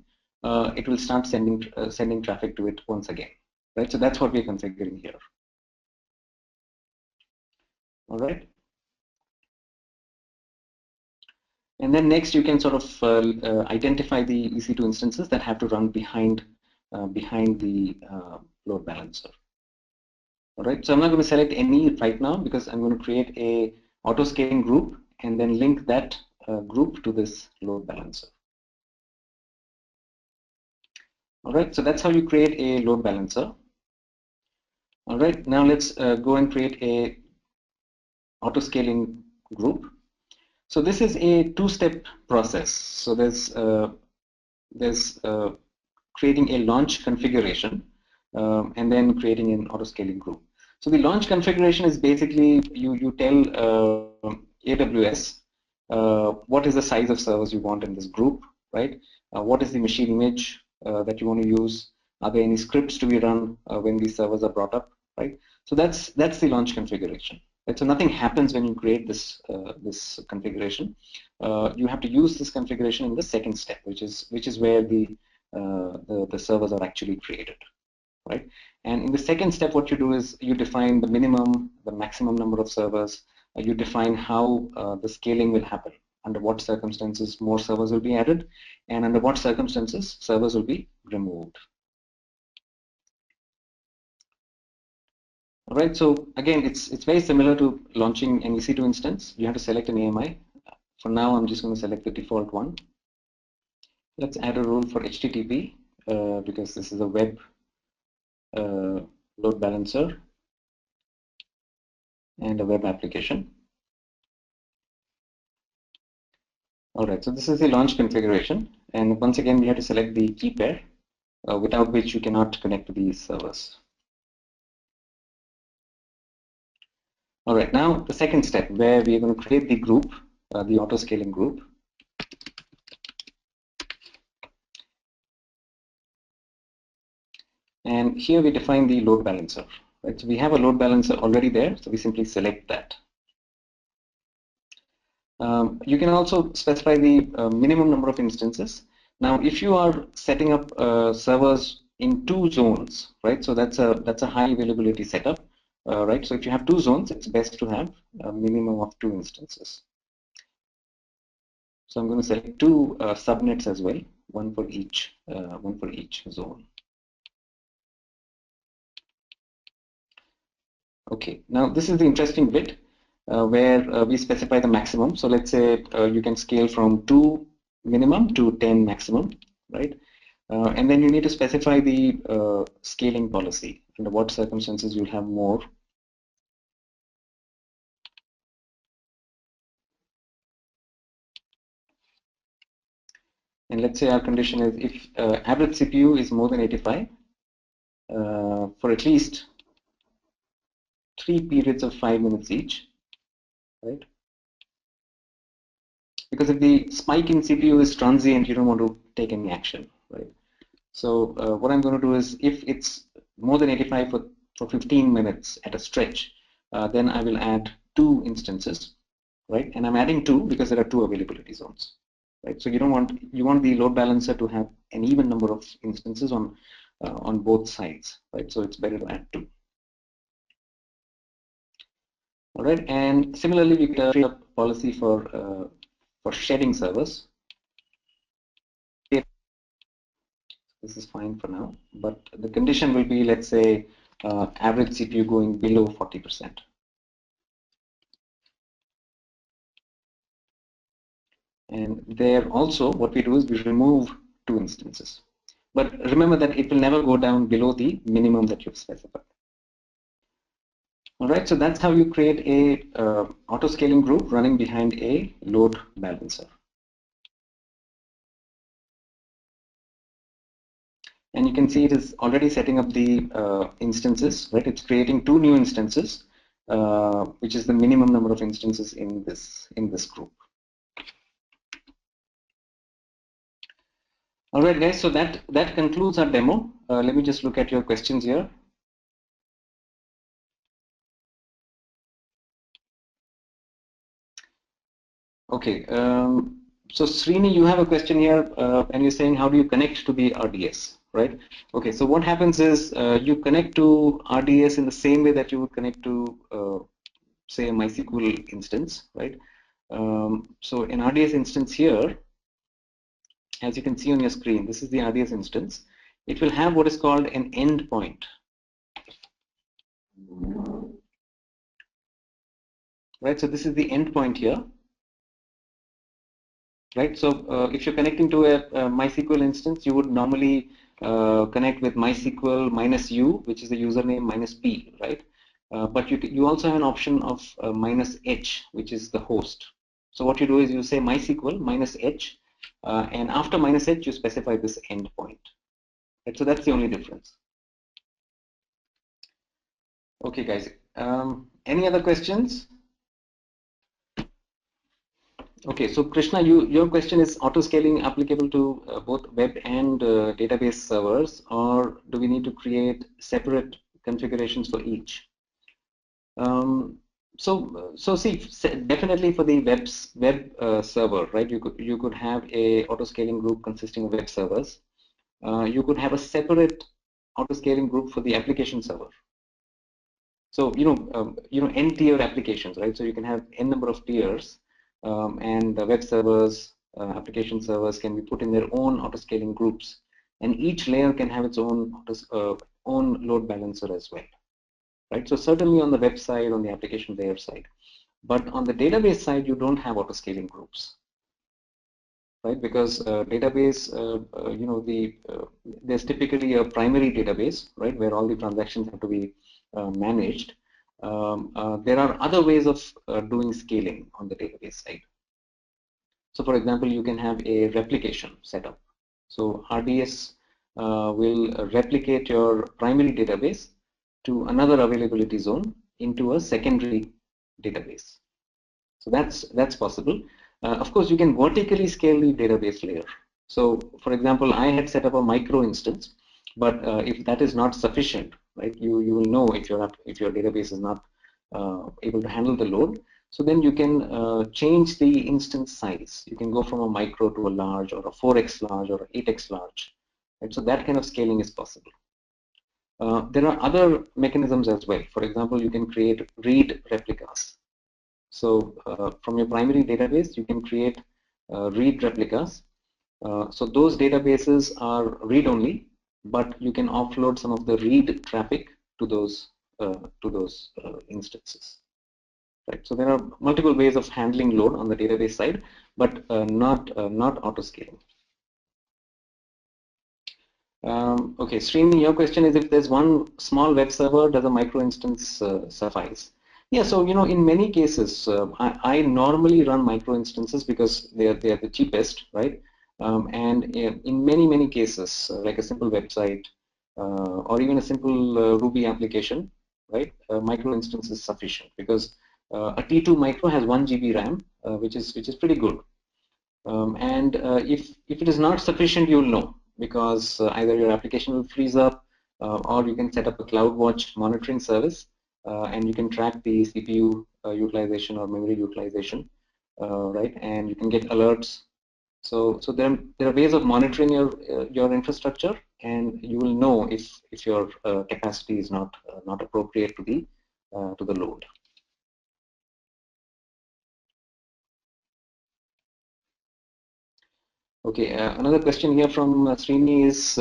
it will start sending traffic to it once again, right? So that's what we're configuring here. All right. And then next, you can sort of identify the EC2 instances that have to run behind the load balancer. All right. So I'm not going to select any right now because I'm going to create a auto scaling group and then link that group to this load balancer. All right. So that's how you create a load balancer. All right. Now let's go and create a auto scaling group. So this is a two-step process. So there's creating a launch configuration and then creating an auto scaling group. So the launch configuration is basically you tell AWS what is the size of servers you want in this group, right? What is the machine image that you want to use? Are there any scripts to be run when these servers are brought up, right? So that's the launch configuration. Right? So nothing happens when you create this configuration. You have to use this configuration in the second step, which is where the servers are actually created, right? And in the second step, what you do is you define the minimum, the maximum number of servers. You define how the scaling will happen, under what circumstances more servers will be added, and under what circumstances servers will be removed. All right, so again, it's very similar to launching an EC2 instance. You have to select an AMI. For now, I'm just going to select the default one. Let's add a rule for HTTP because this is a web load balancer and a web application. All right, so this is the launch configuration. And once again, we have to select the key pair, without which you cannot connect to these servers. All right, now the second step where we are going to create the group, the auto scaling group. And here we define the load balancer. Right? So we have a load balancer already there, so we simply select that. You can also specify the minimum number of instances. Now, if you are setting up servers in 2 zones, right? So that's a high availability setup, right? So if you have 2 zones, it's best to have a minimum of 2 instances. So I'm going to select 2 subnets as well, one for each zone. Okay, now this is the interesting bit where we specify the maximum. So let's say you can scale from 2 minimum to 10 maximum, right? And then you need to specify the scaling policy, under what circumstances you'll have more. And let's say our condition is if average CPU is more than 85 for at least 3 periods of 5 minutes each, right? Because if the spike in CPU is transient, you don't want to take any action, right? So what I'm going to do is if it's more than 85 for for 15 minutes at a stretch, then I will add 2 instances, right? And I'm adding 2 because there are 2 availability zones, right? So you want the load balancer to have an even number of instances on both sides, right? So it's better to add 2. All right, and similarly, we can create a policy for sharing servers. This is fine for now, but the condition will be, let's say, average CPU going below 40%. And there also, what we do is we remove 2 instances. But remember that it will never go down below the minimum that you've specified. All right, so that's how you create a auto-scaling group running behind a load balancer. And you can see it is already setting up the instances, right? It's creating 2 new instances, which is the minimum number of instances in this group. All right, guys. So that concludes our demo. Let me just look at your questions here. Okay. So Srini, you have a question here, and you're saying how do you connect to the RDS, right? Okay. So what happens is you connect to RDS in the same way that you would connect to, say, a MySQL instance, right? So in RDS instance here, as you can see on your screen, this is the RDS instance. It will have what is called an endpoint. Right, so this is the endpoint here. Right, so if you're connecting to a MySQL instance, you would normally connect with MySQL -u, which is the username, -p, right? But you also have an option of -h, which is the host. So what you do is you say MySQL -h, and after -h you specify this endpoint. Right, so that's the only difference. Okay, guys. Any other questions? Okay, so Krishna, your question is auto-scaling applicable to both web and database servers, or do we need to create separate configurations for each? So see, definitely for the web server, right? You could have a auto-scaling group consisting of web servers. You could have a separate auto-scaling group for the application server. So n-tier applications, right? So you can have n number of tiers. And the web servers, application servers can be put in their own auto-scaling groups, and each layer can have its own load balancer as well, right? So certainly on the web side, on the application layer side, but on the database side, you don't have auto-scaling groups, right? Because database, there's typically a primary database, right, where all the transactions have to be managed. There are other ways of doing scaling on the database side. So for example, you can have a replication setup. So RDS will replicate your primary database to another availability zone into a secondary database. So that's possible. Of course, you can vertically scale the database layer. So for example, I had set up a micro instance, but if that is not sufficient, right, you will know if your database is not able to handle the load. So then you can change the instance size. You can go from a micro to a large, or a 4x large, or 8x large. Right? So that kind of scaling is possible. There are other mechanisms as well. For example, you can create read replicas. So from your primary database, you can create read replicas. So those databases are read-only, but you can offload some of the read traffic to those instances. Right. So there are multiple ways of handling load on the database side, but not auto-scaling. Okay, Srini, your question is, if there's one small web server, does a micro instance suffice? Yeah, so in many cases, I normally run micro instances because they are the cheapest, right? And in many cases, like a simple website or even a simple Ruby application, right? Micro instance is sufficient because a T2 micro has 1 GB RAM, which is pretty good. And if it is not sufficient, you'll know, because either your application will freeze up, or you can set up a CloudWatch monitoring service, and you can track the CPU utilization or memory utilization, right? And you can get alerts. So there are ways of monitoring your infrastructure, and you will know if your capacity is not appropriate to the load. Okay, another question here from Srini is,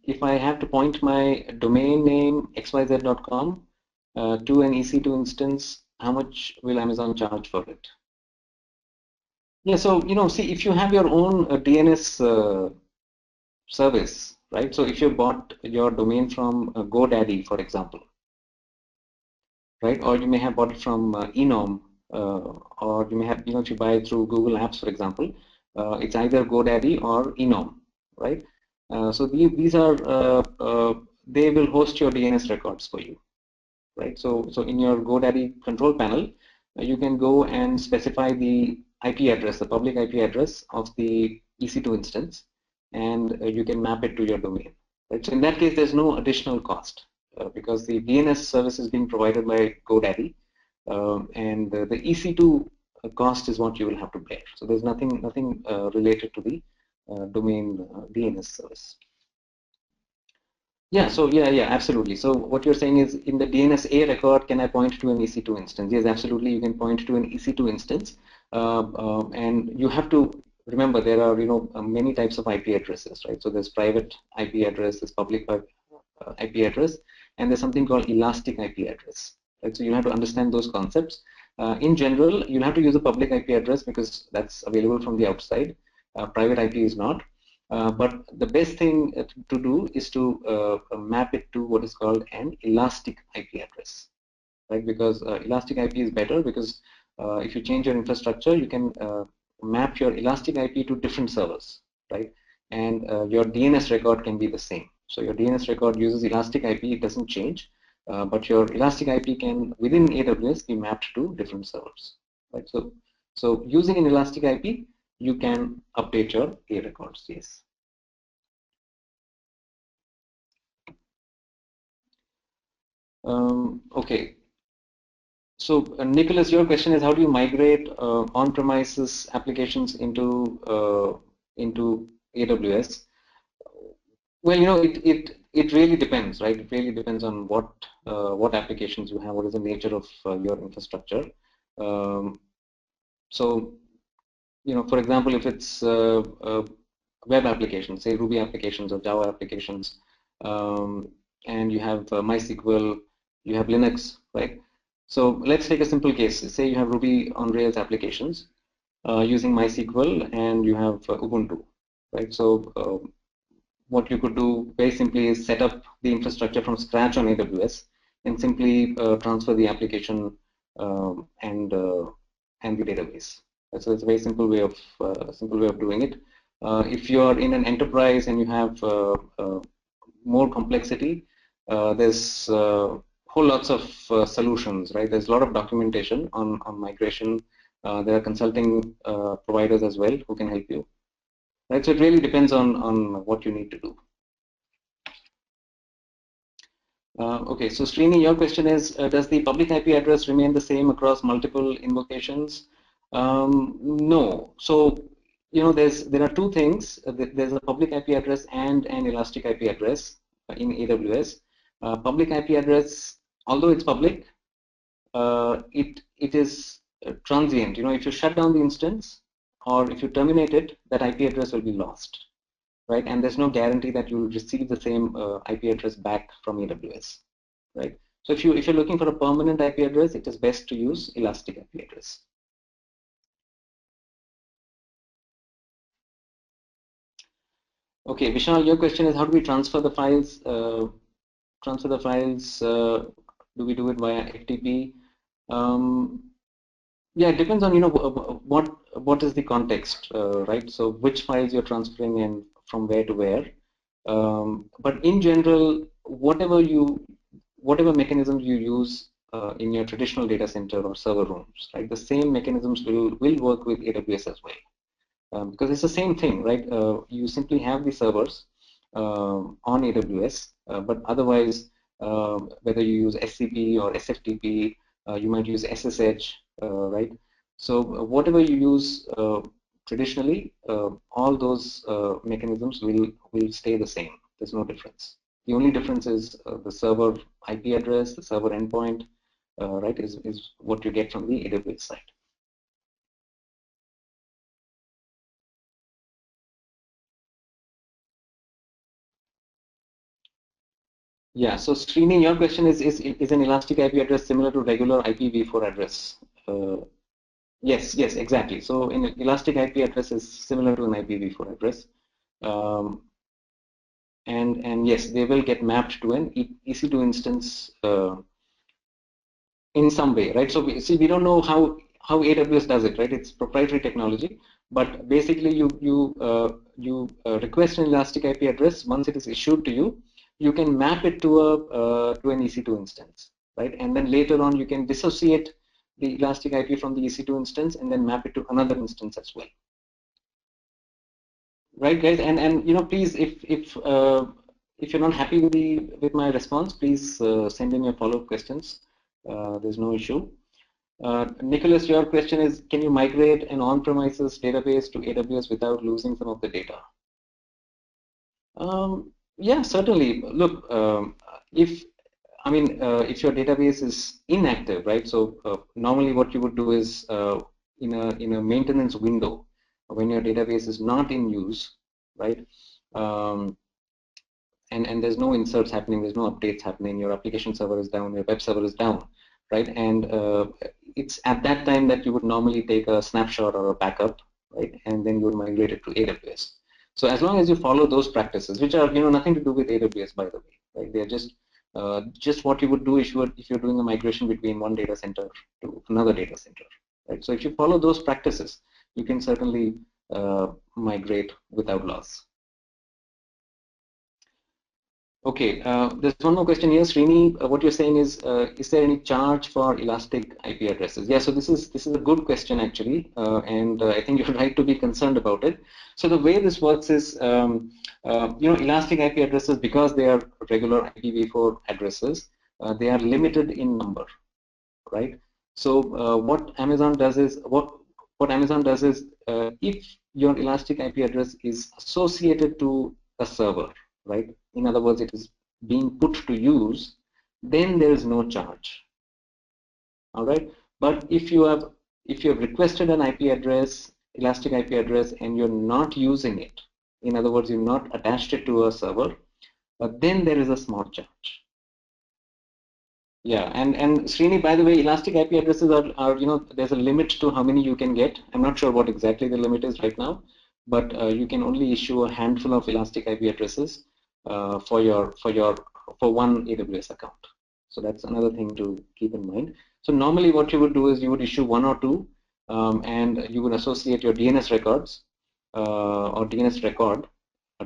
if I have to point my domain name xyz.com to an EC2 instance, how much will Amazon charge for it? Yeah, so see, if you have your own DNS service, right? So if you bought your domain from GoDaddy, for example, right? Or you may have bought it from enorm, or you may have, if you buy it through Google Apps, for example, it's either GoDaddy or enorm, right? So these are they will host your DNS records for you, right? So in your GoDaddy control panel, you can go and specify the IP address, the public IP address of the EC2 instance, and you can map it to your domain, right? So in that case, there's no additional cost because the DNS service is being provided by GoDaddy, and the EC2 cost is what you will have to bear. So there's nothing related to the domain DNS service. Yeah, so yeah, absolutely. So what you're saying is, in the DNS-A record, can I point to an EC2 instance? Yes, absolutely, you can point to an EC2 instance, and you have to remember there are many types of IP addresses, right? So there's private IP address, there's public IP address, and there's something called elastic IP address, right? So you have to understand those concepts. In general, you'll have to use a public IP address because that's available from the outside. Private IP is not. But the best thing to do is to map it to what is called an elastic IP address, right? Because elastic IP is better because if you change your infrastructure, you can map your elastic IP to different servers, right? And your DNS record can be the same. So your DNS record uses elastic IP, it doesn't change, but your elastic IP can, within AWS, be mapped to different servers, right? So using an elastic IP, you can update your A records, yes. Okay. So Nicholas, your question is, how do you migrate on-premises applications into AWS? Well, it really depends, right? It really depends on what applications you have, what is the nature of your infrastructure. So for example, if it's web applications, say Ruby applications or Java applications, and you have MySQL, you have Linux, right? So let's take a simple case. Say you have Ruby on Rails applications using MySQL, and you have Ubuntu, right? So what you could do very simply is set up the infrastructure from scratch on AWS and simply transfer the application and the database. So it's a very simple way of doing it. If you are in an enterprise and you have more complexity, there's whole lots of solutions, right? There's a lot of documentation on migration. There are consulting providers as well who can help you, right? So it really depends on what you need to do. Okay, so Srini, your question is, does the public IP address remain the same across multiple invocations? No. So there are two things. There's a public IP address and an elastic IP address in AWS. Public IP address, although it's public, it is transient. If you shut down the instance or if you terminate it, that IP address will be lost, right? And there's no guarantee that you will receive the same IP address back from AWS, right? So if you're looking for a permanent IP address, it is best to use elastic IP address. Okay, Vishal, your question is, how do we transfer the files? Do we do it via FTP? Yeah, it depends on what is the context, right? So which files you're transferring and from where to where. But in general, whatever mechanisms you use in your traditional data center or server rooms, right? The same mechanisms will work with AWS as well. Because it's the same thing, right? You simply have the servers, on AWS, but otherwise, whether you use SCP or SFTP, you might use SSH, right? So whatever you use traditionally, all those mechanisms will stay the same. There's no difference. The only difference is the server IP address, the server endpoint, right, is what you get from the AWS side. Yeah, so Srini, your question is an elastic IP address similar to regular IPv4 address? Yes, exactly. So an elastic IP address is similar to an IPv4 address. And yes, they will get mapped to an EC2 instance in some way, right? So we don't know how AWS does it, right? It's proprietary technology, but basically you request an elastic IP address. Once it is issued to you, you can map it to an EC2 instance, right? And then later on you can dissociate the elastic IP from the EC2 instance and then map it to another instance as well. Right, guys, and please, if you're not happy with my response, please send in your follow-up questions. There's no issue. Nicholas, your question is, can you migrate an on-premises database to AWS without losing some of the data? Yeah, certainly. Look, if your database is inactive, right? So normally what you would do is in a maintenance window, when your database is not in use, right? And there's no inserts happening, there's no updates happening, your application server is down, your web server is down, right? And it's at that time that you would normally take a snapshot or a backup, right? And then you would migrate it to AWS. So as long as you follow those practices, which are nothing to do with AWS, by the way, right? They're just what you would do if you're doing a migration between one data center to another data center, right? So if you follow those practices, you can certainly migrate without loss. Okay, there's one more question here, Srini. What you're saying is there any charge for elastic IP addresses? Yeah, so this is a good question actually, and I think you're right to be concerned about it. So the way this works is, elastic IP addresses, because they are regular IPv4 addresses, they are limited in number, right? So what Amazon does is if your elastic IP address is associated to a server, right? In other words, it is being put to use, then there is no charge. All right. But if you have requested an IP address, elastic IP address, and you're not using it, in other words, you've not attached it to a server, then there is a small charge. Yeah, and Srini, by the way, elastic IP addresses are there's a limit to how many you can get. I'm not sure what exactly the limit is right now, but you can only issue a handful of elastic IP addresses for one AWS account. So that's another thing to keep in mind. So normally what you would do is you would issue one or two, and you would associate your DNS records or DNS record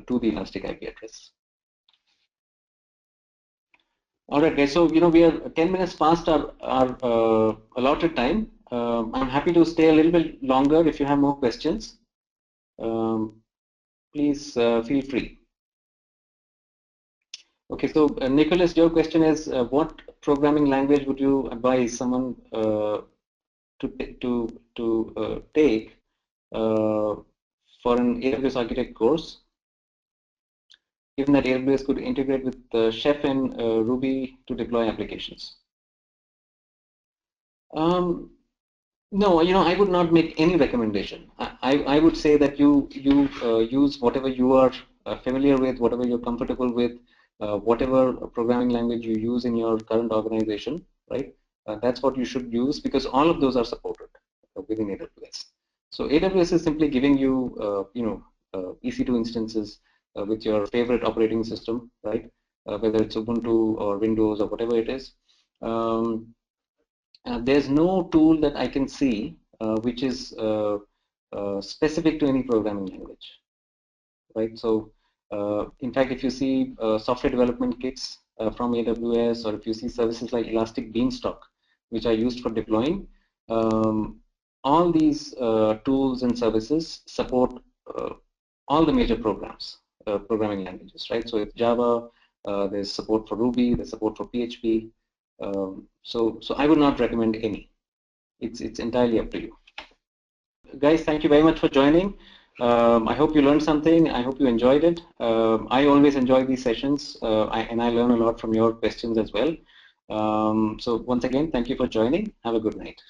to the elastic IP address. All right, guys. So we are 10 minutes past our allotted time. I'm happy to stay a little bit longer if you have more questions. Please feel free. Okay, so Nicholas, your question is, what programming language would you advise someone to take for an AWS Architect course, given that AWS could integrate with Chef and Ruby to deploy applications? No, I would not make any recommendation. I would say that you use whatever you are familiar with, whatever you're comfortable with, whatever programming language you use in your current organization, right? That's what you should use, because all of those are supported within AWS. So AWS is simply giving you, EC2 instances with your favorite operating system, right? Whether it's Ubuntu or Windows or whatever it is. There's no tool that I can see which is specific to any programming language, right? So, in fact, if you see software development kits from AWS, or if you see services like Elastic Beanstalk, which are used for deploying, all these tools and services support all the major programs, programming languages, right? So it's Java, there's support for Ruby, there's support for PHP. So I would not recommend any. It's entirely up to you. Guys, thank you very much for joining. I hope you learned something. I hope you enjoyed it. I always enjoy these sessions, and I learn a lot from your questions as well. So once again, thank you for joining. Have a good night.